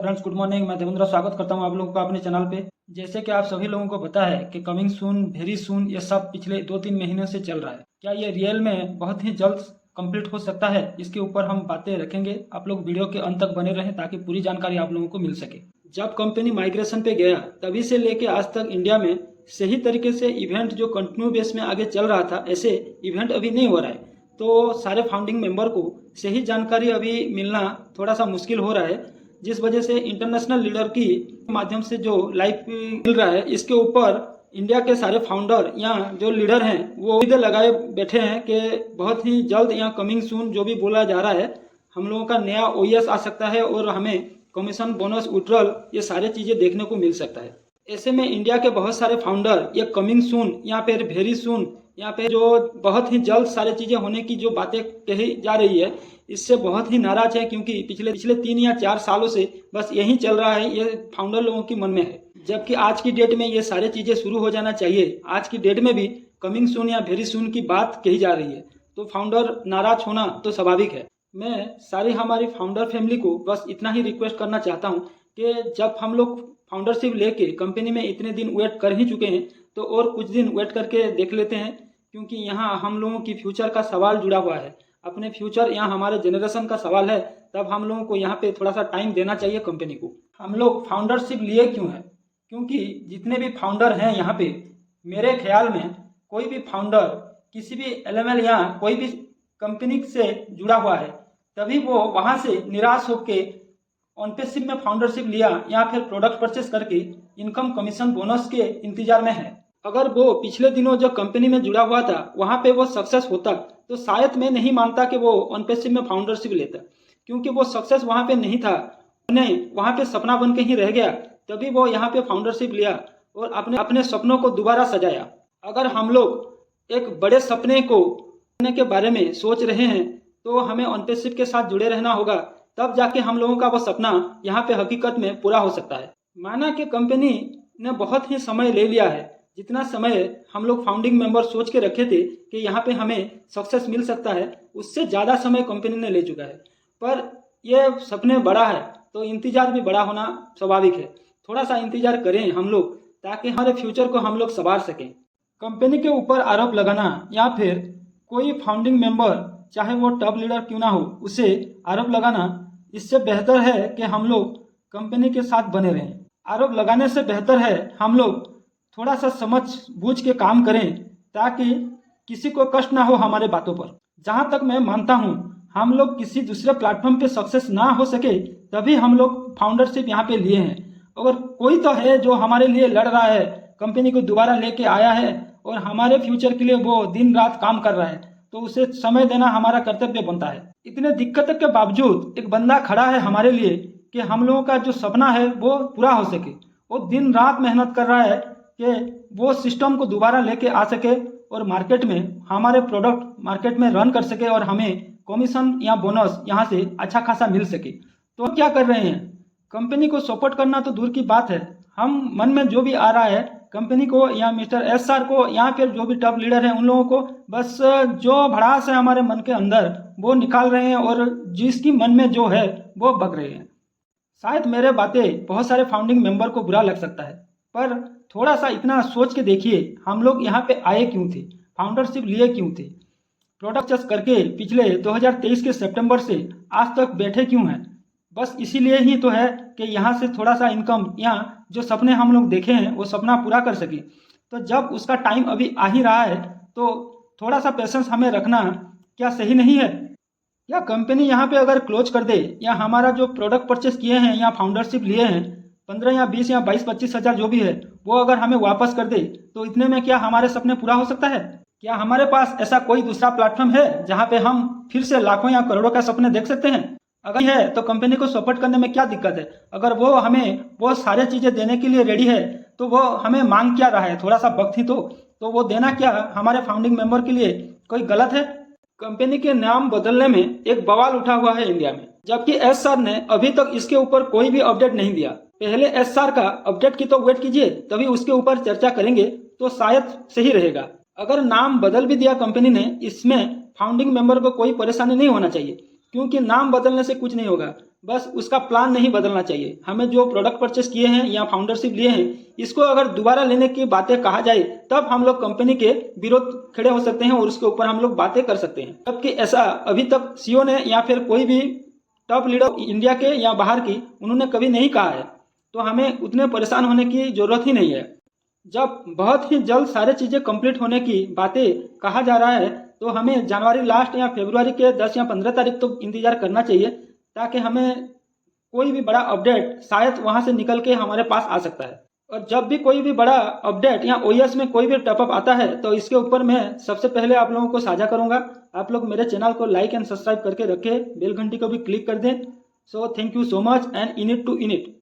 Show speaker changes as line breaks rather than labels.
Friends good morning. मैं देवेंद्र स्वागत करता हूं आप लोगों का अपने चैनल पे। जैसे कि आप सभी लोगों को पता है कि कमिंग सून, वेरी सून, ये सब पिछले 2-3 महीने से चल रहा है। क्या ये रियल में बहुत ही जल्द कंप्लीट हो सकता है? इसके ऊपर हम बातें रखेंगे। आप लोग वीडियो के अंत तक बने रहें ताकि पूरी जानकारी आप लोगों को मिल सके। जब कंपनी माइग्रेशन पे गया तभी से लेके आज तक इंडिया में सही तरीके से इवेंट जो कंटिन्यू बेस में आगे चल रहा था, ऐसे इवेंट अभी नहीं हो रहा है। तो सारे फाउंडिंग मेंबर को सही जानकारी अभी मिलना थोड़ा सा मुश्किल हो रहा है, जिस वजह से इंटरनेशनल लीडर की माध्यम से जो लाइव मिल रहा है, इसके ऊपर इंडिया के सारे फाउंडर या जो लीडर हैं वो उम्मीदें लगाए बैठे हैं कि बहुत ही जल्द या कमिंग सून जो भी बोला जा रहा है, हम लोगों का नया ओएस आ सकता है और हमें कमीशन, बोनस, विड्रॉल, ये सारे चीज़ें देखने को मिल सकता है। ऐसे में इंडिया के बहुत सारे फाउंडर ये कमिंग सून या फिर वेरी सून या फिर जो बहुत ही जल्द सारी चीज़ें होने की जो बातें कही जा रही है, इससे बहुत ही नाराज है, क्योंकि पिछले 3 या 4 सालों से बस यही चल रहा है, ये फाउंडर लोगों की मन में है। जबकि आज की डेट में ये सारी चीज़ें शुरू हो जाना चाहिए। आज की डेट में भी कमिंग सून या वेरी सून की बात कही जा रही है, तो फाउंडर नाराज होना तो स्वाभाविक है। मैं सारी हमारी फाउंडर फैमिली को बस इतना ही रिक्वेस्ट करना चाहता हूँ कि जब हम लोग फाउंडरशिप लेके कंपनी में इतने दिन वेट कर ही चुके हैं, तो और कुछ दिन वेट करके देख लेते हैं, क्योंकि यहाँ हम लोगों की फ्यूचर का सवाल जुड़ा हुआ है। अपने फ्यूचर यहाँ हमारे जनरेशन का सवाल है, तब हम लोगों को यहाँ पे थोड़ा सा टाइम देना चाहिए कंपनी को। हम लोग फाउंडरशिप लिए क्यों है? क्योंकि जितने भी फाउंडर हैं यहाँ पे, मेरे ख्याल में कोई भी फाउंडर किसी भी एलएमएल या कोई भी कंपनी से जुड़ा हुआ है, तभी वो वहाँ से निराश होकर ऑनपेसिव में फाउंडरशिप लिया या फिर प्रोडक्ट परचेस करके इनकम, कमीशन, बोनस के इंतजार में है। अगर वो पिछले दिनों जो कंपनी में जुड़ा हुआ था वहाँ पे वो सक्सेस होता, तो शायद मैं नहीं मानता कि वो ऑनपेसिव में फाउंडरशिप लेता, क्योंकि वो सक्सेस वहाँ पे नहीं था, उन्हें वहाँ पे सपना बन के ही रह गया, तभी वो यहाँ पे फाउंडरशिप लिया और अपने सपनों को दोबारा सजाया। अगर हम लोग एक बड़े सपने को करने के बारे में सोच रहे हैं, तो हमें ऑनपेसिव के साथ जुड़े रहना होगा, तब जाके हम लोगों का वो सपना यहाँ पे हकीकत में पूरा हो सकता है। माना कि कंपनी ने बहुत ही समय ले लिया है, जितना समय हम लोग फाउंडिंग मेंबर सोच के रखे थे कि यहाँ पे हमें सक्सेस मिल सकता है, उससे ज़्यादा समय कंपनी ने ले चुका है। पर यह सपने बड़ा है तो इंतज़ार भी बड़ा होना स्वाभाविक है। थोड़ा सा इंतज़ार करें हम लोग, ताकि हमारे फ्यूचर को हम लोग संवार सकें। कंपनी के ऊपर आरोप लगाना या फिर कोई फाउंडिंग मेंबर, चाहे वो टॉप लीडर क्यों ना हो, उसे आरोप लगाना, इससे बेहतर है कि हम लोग कंपनी के साथ बने रहें। आरोप लगाने से बेहतर है हम लोग थोड़ा सा समझ बूझ के काम करें, ताकि किसी को कष्ट ना हो हमारे बातों पर। जहाँ तक मैं मानता हूँ, हम लोग किसी दूसरे प्लेटफॉर्म पे सक्सेस ना हो सके, तभी हम लोग फाउंडरशिप यहाँ पे लिए हैं। अगर कोई तो है जो हमारे लिए लड़ रहा है, कंपनी को दोबारा लेके आया है और हमारे फ्यूचर के लिए वो दिन रात काम कर रहा है, तो उसे समय देना हमारा कर्तव्य बनता है। इतने दिक्कतों के बावजूद एक बंदा खड़ा है हमारे लिए कि हम लोगों का जो सपना है वो पूरा हो सके। वो दिन रात मेहनत कर रहा है कि वो सिस्टम को दोबारा लेके आ सके और मार्केट में हमारे प्रोडक्ट मार्केट में रन कर सके और हमें कमीशन या बोनस यहाँ से अच्छा खासा मिल सके। तो क्या कर रहे हैं? कंपनी को सपोर्ट करना तो दूर की बात है, हम मन में जो भी आ रहा है कंपनी को या मिस्टर SR को या फिर जो भी टॉप लीडर है उन लोगों को, बस जो भड़ास है हमारे मन के अंदर वो निकाल रहे हैं और जिसकी मन में जो है वो बक रहे हैं। शायद मेरे बातें बहुत सारे फाउंडिंग मेंबर को बुरा लग सकता है, पर थोड़ा सा इतना सोच के देखिए, हम लोग यहाँ पे आए क्यों थे, फाउंडरशिप लिए क्यों थे, प्रोडक्ट चेस करके पिछले 2023 के सितंबर से आज तक बैठे क्यों हैं? बस इसीलिए ही तो है कि यहाँ से थोड़ा सा इनकम या जो सपने हम लोग देखे हैं वो सपना पूरा कर सके। तो जब उसका टाइम अभी आ ही रहा है, तो थोड़ा सा पेशेंस हमें रखना क्या सही नहीं है? या कंपनी यहाँ पे अगर क्लोज कर दे, या हमारा जो प्रोडक्ट परचेस किए हैं या फाउंडरशिप लिए हैं 15 या 20 या 22-25 हज़ार जो भी है, वो अगर हमें वापस कर दे, तो इतने में क्या हमारे सपने पूरा हो सकता है? क्या हमारे पास ऐसा कोई दूसरा प्लेटफॉर्म है जहाँ पे हम फिर से लाखों या करोड़ों का सपने देख सकते हैं? अगर है तो कंपनी को सपोर्ट करने में क्या दिक्कत है? अगर वो हमें वो सारे चीज़ें देने के लिए रेडी है, तो वो हमें मांग क्या रहा है? थोड़ा सा वक्त ही तो वो देना क्या हमारे फाउंडिंग मेंबर के लिए कोई गलत है? कंपनी के नाम बदलने में एक बवाल उठा हुआ है इंडिया में, जबकि SR ने अभी तक इसके ऊपर कोई भी अपडेट नहीं दिया। पहले SR का अपडेट की तो वेट कीजिए, तभी उसके ऊपर चर्चा करेंगे तो शायद सही रहेगा। अगर नाम बदल भी दिया कंपनी ने, इसमें फाउंडिंग मेंबर को कोई परेशानी नहीं होना चाहिए, क्योंकि नाम बदलने से कुछ नहीं होगा। बस उसका प्लान नहीं बदलना चाहिए। हमें जो प्रोडक्ट परचेस किए हैं या फाउंडरशिप लिए हैं, इसको अगर दोबारा लेने की बातें कहा जाए तब हम लोग कंपनी के विरोध खड़े हो सकते हैं और उसके ऊपर हम लोग बातें कर सकते हैं। जबकि ऐसा अभी तक सीईओ ने या फिर कोई भी टॉप लीडर इंडिया के या बाहर की उन्होंने कभी नहीं कहा है, तो हमें उतने परेशान होने की ज़रूरत ही नहीं है। जब बहुत ही जल्द सारी चीज़ें कंप्लीट होने की बातें कहा जा रहा है, तो हमें जनवरी लास्ट या फरवरी के 10 या 15 तारीख तक इंतज़ार करना चाहिए, ताकि हमें कोई भी बड़ा अपडेट शायद वहाँ से निकल के हमारे पास आ सकता है। और जब भी कोई भी बड़ा अपडेट या ओएस में कोई भी टॉपअप आता है, तो इसके ऊपर मैं सबसे पहले आप लोगों को साझा करूंगा। आप लोग मेरे चैनल को लाइक एंड सब्सक्राइब करके रखें, बेल घंटी को भी क्लिक कर दें। So thank you so much and in it to in it.